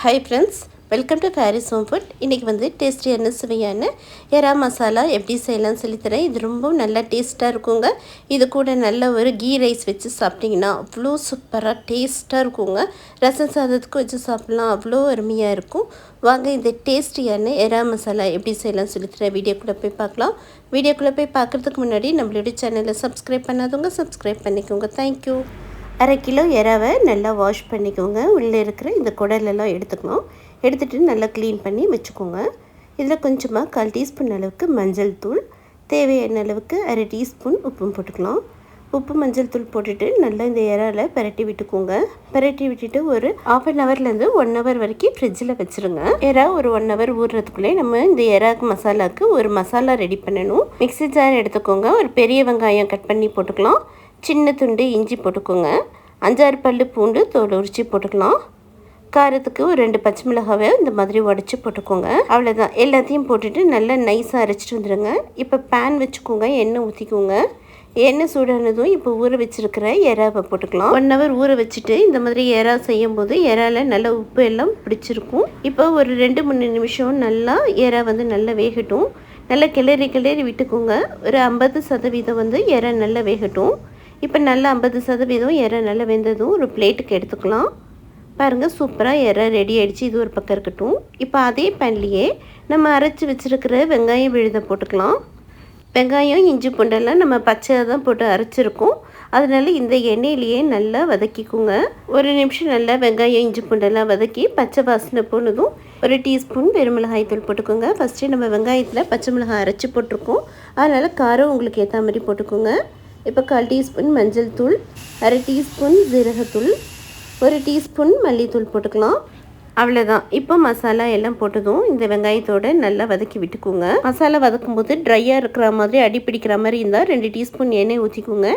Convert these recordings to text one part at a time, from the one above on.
Hi friends, welcome to Faris home food. இன்றைக்கி வந்து டேஸ்டியான சுவையான எறா மசாலா எப்படி செய்யலாம்னு சொல்லித்தரேன். இது ரொம்பவும் நல்லா டேஸ்ட்டாக இருக்குங்க. இது கூட நல்ல ஒரு கீ ரைஸ் வச்சு சாப்பிட்டிங்கன்னா அவ்வளோ சூப்பராக டேஸ்ட்டாக இருக்குங்க. ரசம் சாதத்துக்கு வச்சு சாப்பிட்லாம், அவ்வளோ அருமையாக இருக்கும். வாங்க இந்த டேஸ்டியான எறா மசாலா எப்படி செய்யலாம்னு சொல்லித்தரேன். வீடியோக்குள்ளே போய் பார்க்கலாம். வீடியோக்குள்ளே போய் பார்க்குறதுக்கு முன்னாடி நம்மளுடைய சேனலை சப்ஸ்கிரைப் பண்ணாதவங்க சப்ஸ்கிரைப் பண்ணிக்கோங்க. தேங்க்யூ. 1/2 கிலோ எறாவை நல்லா வாஷ் பண்ணிக்கோங்க. உள்ளே இருக்கிற இந்த குடலெல்லாம் எடுத்துக்கணும். எடுத்துகிட்டு நல்லா க்ளீன் பண்ணி வச்சுக்கோங்க. இதில் கொஞ்சமாக 1/4 டீஸ்பூன் அளவுக்கு மஞ்சள் தூள், தேவையான அளவுக்கு 1/2 டீஸ்பூன் உப்பும் போட்டுக்கலாம். உப்பு மஞ்சள் தூள் போட்டுட்டு நல்லா இந்த எறாவில் பரட்டி விட்டுக்கோங்க. பரட்டி விட்டுட்டு ஒரு 1/2 ஹவர்லேருந்து 1 ஹவர் வரைக்கும் ஃப்ரிட்ஜில் வச்சுருங்க. எறா ஒரு 1 ஹவர் ஊறுறதுக்குள்ளே நம்ம இந்த எறாக்கு மசாலாவுக்கு ஒரு மசாலா ரெடி பண்ணணும். மிக்ஸி ஜார் எடுத்துக்கோங்க. ஒரு பெரிய வெங்காயம் கட் பண்ணி போட்டுக்கலாம். சின்ன துண்டு இஞ்சி போட்டுக்கோங்க. 5-6 பல்லு பூண்டு தோல் உரித்து போட்டுக்கலாம். காரத்துக்கு ஒரு 2 பச்சை மிளகாவை இந்த மாதிரி உடச்சி போட்டுக்கோங்க. அவ்வளோதான். எல்லாத்தையும் போட்டுட்டு நல்லா நைஸாக அரைச்சிட்டு வந்துடுங்க. இப்போ பேன் வச்சுக்கோங்க, எண்ணெய் ஊற்றிக்கோங்க. எண்ணெய் சூடானதும் இப்போ ஊற வச்சுருக்கிற எறாவை போட்டுக்கலாம். 1 ஹவர் ஊற வச்சுட்டு இந்த மாதிரி எறா செய்யும் போது எறாவில் நல்லா உப்பு எல்லாம் பிடிச்சிருக்கும். இப்போ ஒரு 2-3 நிமிஷம் நல்லா எறா வந்து நல்லா வேகட்டும். நல்லா கிளறி விட்டுக்கோங்க. ஒரு 50% வந்து எறா நல்லா வேகட்டும். இப்போ நல்லா 50% எறா நல்லா வெந்ததும் ஒரு பிளேட்டுக்கு எடுத்துக்கலாம். பாருங்கள், சூப்பராக எறா ரெடி ஆகிடுச்சு. இது ஒரு பக்கம் இருக்கட்டும். இப்போ அதே பேன்லேயே நம்ம அரைச்சி வச்சுருக்கிற வெங்காயம் விழுத போட்டுக்கலாம். வெங்காயம் இஞ்சி பூண்டெல்லாம் நம்ம பச்சையாக தான் போட்டு அரைச்சிருக்கோம். அதனால் இந்த எண்ணெயிலேயே நல்லா வதக்கிக்கோங்க. 1 நிமிஷம் நல்லா வெங்காயம் இஞ்சி பூண்டெல்லாம் வதக்கி பச்சை வாசனை போனதும் 1 டீஸ்பூன் வெறுமிளகாய் தூள் போட்டுக்கோங்க. ஃபஸ்ட்டு நம்ம வெங்காயத்தில் பச்சை மிளகாய் அரைச்சி போட்டிருக்கோம். அதனால் காரம் உங்களுக்கு ஏற்ற மாதிரி போட்டுக்கோங்க. இப்போ 1/4 டீஸ்பூன் மஞ்சள் தூள், 1/2 டீஸ்பூன் ஜீரகத்தூள், 1 டீஸ்பூன் மல்லித்தூள் போட்டுக்கலாம். அவ்வளோதான். இப்போ மசாலா எல்லாம் போட்டதும் இந்த வெங்காயத்தோடு நல்லா வதக்கி விட்டுக்கோங்க. மசாலா வதக்கும் போது ட்ரையாக இருக்கிற மாதிரி அடி பிடிக்கிற மாதிரி இருந்தால் 2 டீஸ்பூன் எண்ணெய் ஊற்றிக்கோங்க.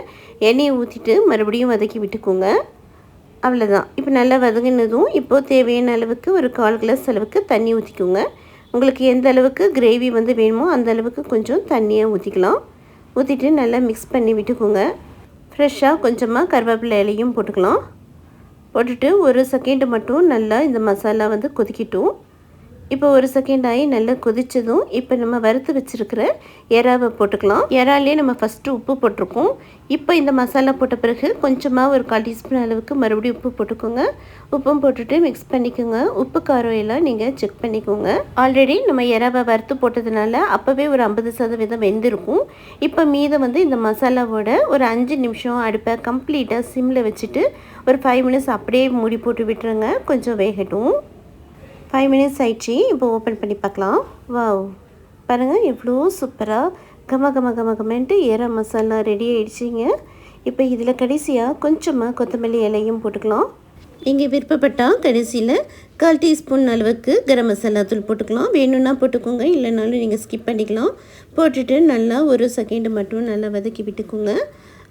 எண்ணெயை ஊற்றிட்டு மறுபடியும் வதக்கி விட்டுக்கோங்க. அவ்வளோதான். இப்போ நல்லா வதங்கினதும் இப்போது தேவையான அளவுக்கு ஒரு 1/4 கிளாஸ் அளவுக்கு தண்ணி ஊற்றிக்கோங்க. உங்களுக்கு எந்த அளவுக்கு கிரேவி வந்து வேணுமோ அந்த அளவுக்கு கொஞ்சம் தண்ணியாக ஊற்றிக்கலாம். ஊற்றிட்டு நல்லா மிக்ஸ் பண்ணி விட்டுக்கோங்க. ஃப்ரெஷ்ஷாக கொஞ்சமாக கருவேப்பிலை இலையும் போட்டுக்கலாம். போட்டுட்டு 1 செகண்ட் மட்டும் நல்லா இந்த மசாலா வந்து கொதிக்கட்டும். இப்போ 1 செகண்ட் ஆகி நல்லா கொதித்ததும் இப்போ நம்ம வறுத்து வச்சுருக்கிற எறாவை போட்டுக்கலாம். எறாலே நம்ம ஃபஸ்ட்டு உப்பு போட்டிருக்கோம். இப்போ இந்த மசாலா போட்ட பிறகு கொஞ்சமாக ஒரு 1/4 டீஸ்பூன் அளவுக்கு மறுபடியும் உப்பு போட்டுக்கோங்க. உப்பும் போட்டுட்டு மிக்ஸ் பண்ணிக்கோங்க. உப்பு காரம் எல்லாம் நீங்கள் செக் பண்ணிக்கோங்க. ஆல்ரெடி நம்ம எறாவை வறுத்து போட்டதுனால அப்போவே ஒரு 50% வெந்திருக்கும். இப்போ மீதம் வந்து இந்த மசாலாவோட ஒரு 5 நிமிஷம் அடுப்பை கம்ப்ளீட்டாக சிம்மில் வச்சுட்டு ஒரு 5 மினிட்ஸ் அப்படியே மூடி போட்டு விட்டுருங்க. கொஞ்சம் வேகட்டும். 5 மினிட்ஸ் ஆயிடுச்சு. இப்போ ஓப்பன் பண்ணி பார்க்கலாம். வாவ், பாருங்கள் எவ்வளோ சூப்பராக கமகமன்ட்டு எறா மசாலா ரெடி ஆகிடுச்சிங்க. இப்போ இதில் கடைசியாக கொஞ்சமாக கொத்தமல்லி இலையும் போட்டுக்கலாம். நீங்கள் விருப்பப்பட்டால் கடைசியில் 1/4 டீஸ்பூன் அளவுக்கு கரம் மசாலா தூள் போட்டுக்கலாம். வேணும்னா போட்டுக்கோங்க, இல்லைனாலும் நீங்கள் ஸ்கிப் பண்ணிக்கலாம். போட்டுட்டு நல்லா 1 செகண்ட் மட்டும் நல்லா வதக்கி விட்டுக்கோங்க.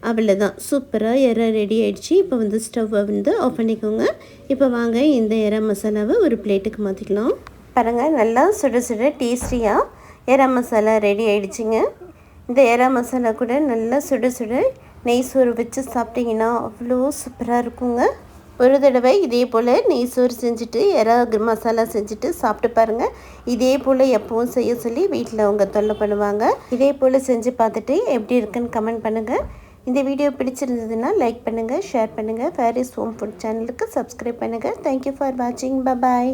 அவ்வளோதான். சூப்பராக எறா ரெடி ஆகிடுச்சு. இப்போ வந்து ஸ்டவ்வை வந்து ஆஃப் பண்ணிக்கோங்க. இப்போ வாங்க இந்த எறா மசாலாவை ஒரு பிளேட்டுக்கு மாற்றிக்கலாம். பாருங்கள், நல்லா சுட சுட டேஸ்டியாக எறா மசாலா ரெடி ஆகிடுச்சிங்க. இந்த எறா மசாலா கூட நல்லா சுட சுட நெய் சோறு வச்சு சாப்பிட்டிங்கன்னா அவ்வளோ சூப்பராக இருக்குங்க. ஒரு தடவை இதே போல் நெய் சோறு செஞ்சுட்டு எறா மசாலா செஞ்சுட்டு சாப்பிட்டு பாருங்கள். இதே போல் எப்பவும் செய்ய சொல்லி வீட்டில் அவங்க தொல்லை பண்ணுவாங்க. இதே போல் செஞ்சு பார்த்துட்டு எப்படி இருக்குன்னு கமெண்ட் பண்ணுங்கள். இந்த வீடியோ பிடிச்சிருந்ததுன்னா லைக் பண்ணுங்கள், ஷேர் பண்ணுங்கள். ஃபேரிஸ் ஹோம் ஃபுட் சேனலுக்கு சப்ஸ்கிரைப் பண்ணுங்கள். தேங்க்யூ ஃபார் வாட்சிங். பாய்.